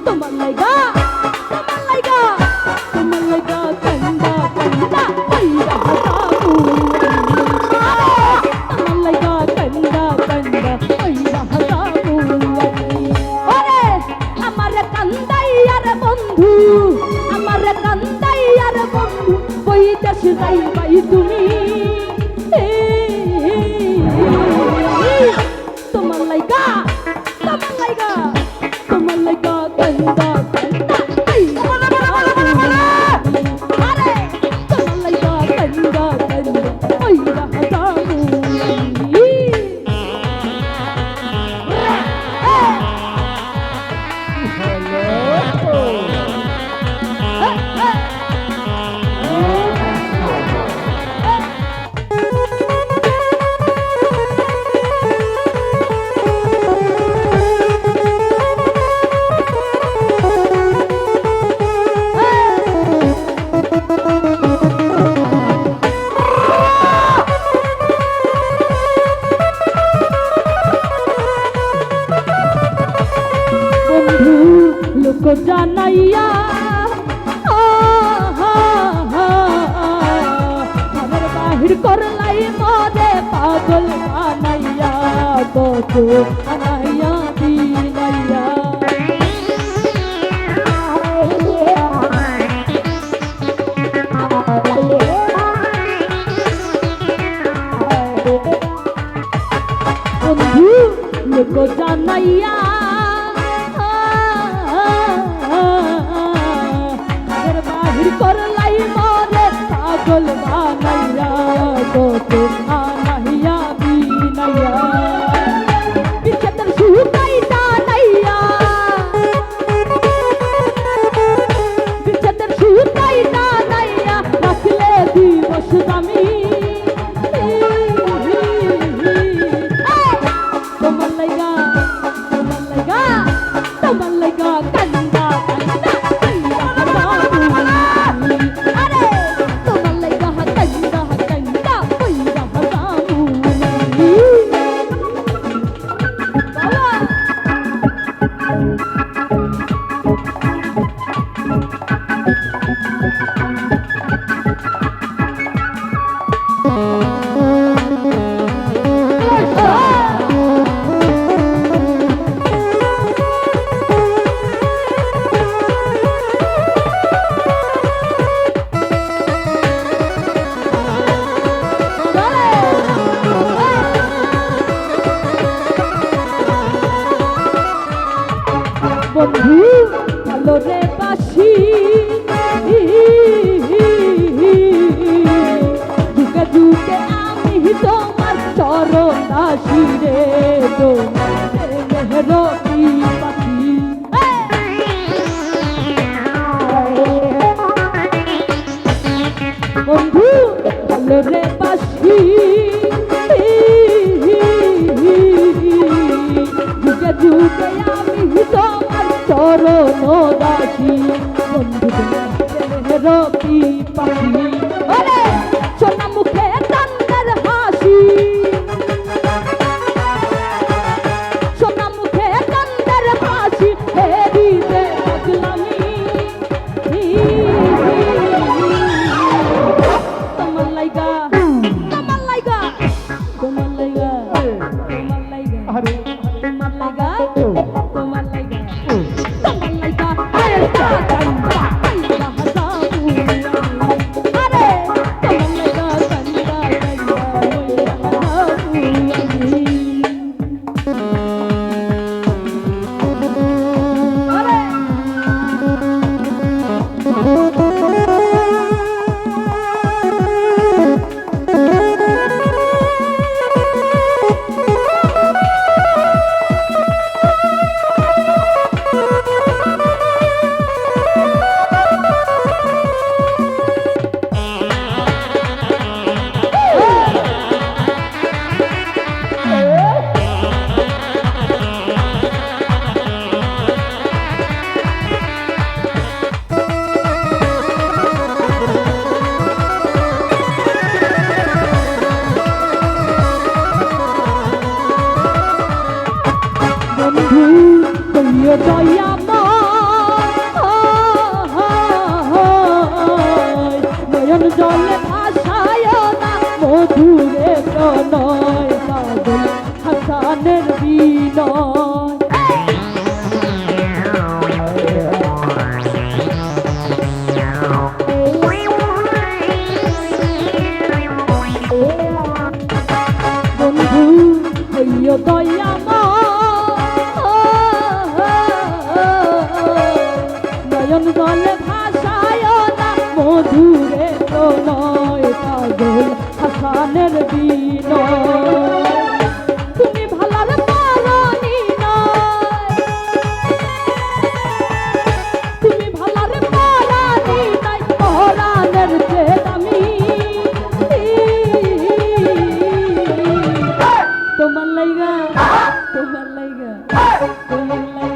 তোমার লাইগা কান্দা কান্দা কইরা হাসাবো তোমার লাইগা কান্দা কান্দা কইরা হাসাবো ওরে আমার কান্দাইয়ার বন্ধু আমার কান্দাইয়ার বন্ধু বইতাস যাইবাই তুমি তোমার লাইগা কান্দা কান্দা আরে তোমার লাইগা কান্দা কান্দা কইরা হাসাবো লোক জানাইয়া আমার বাহির করলাই মরে পাগল বানাইয়া কত আনাইয়া দিলাইয়া বন্ধু লোক জানাইয়া করলাই মরে পাগল বানাইয়া কত আনাইয়া বিনাইয়া বিচ্ছেদের সুতাই টানাইয়া বিচ্ছেদের সুতাই টানাইয়া রাখলে দিবস দামি তোমার লাইগা কান্দা কান্দা বন্ধু ভালো রে বাসি যুগে যুগে আমি তোমার চরণ দাসী রে তোমার মেহরতি পাখি বন্ধু ভালো রে বাসি যুগে যুগে আমি তোমার চরণ দাসী বন্ধু রকি পাখি ওরে সোনা মুখে কান্দার হাসি সোনা মুখে কান্দার হাসি হেরিতে পাগলামি তোমার লাইগা তোমার লাইগা তোমার লাইগা তোমার লাইগা আরে তোমার লাইগা তোমার লাইগা তোমার লাইগা আরে কান্দা কইরা হাসাবো আরে তোমার লাইগা কান্দা কান্দা কইরা হাসাবো আরে হইও দয়াময় নয়ন জলে ভাসায় না মধুরে প্রণয় পাগল হাসানের বিনয় বন্ধু হইও দয়াময় নয়ন জলে ভাসায় না মধুরে প্রণয় পাগল হাসানের বিনয় তুমি ভালার পারানি নয় তুমি ভালার পারানি নাই পরাণের যে দামি তোমার লাইগা তোমার লাইগা তোমার লাইগা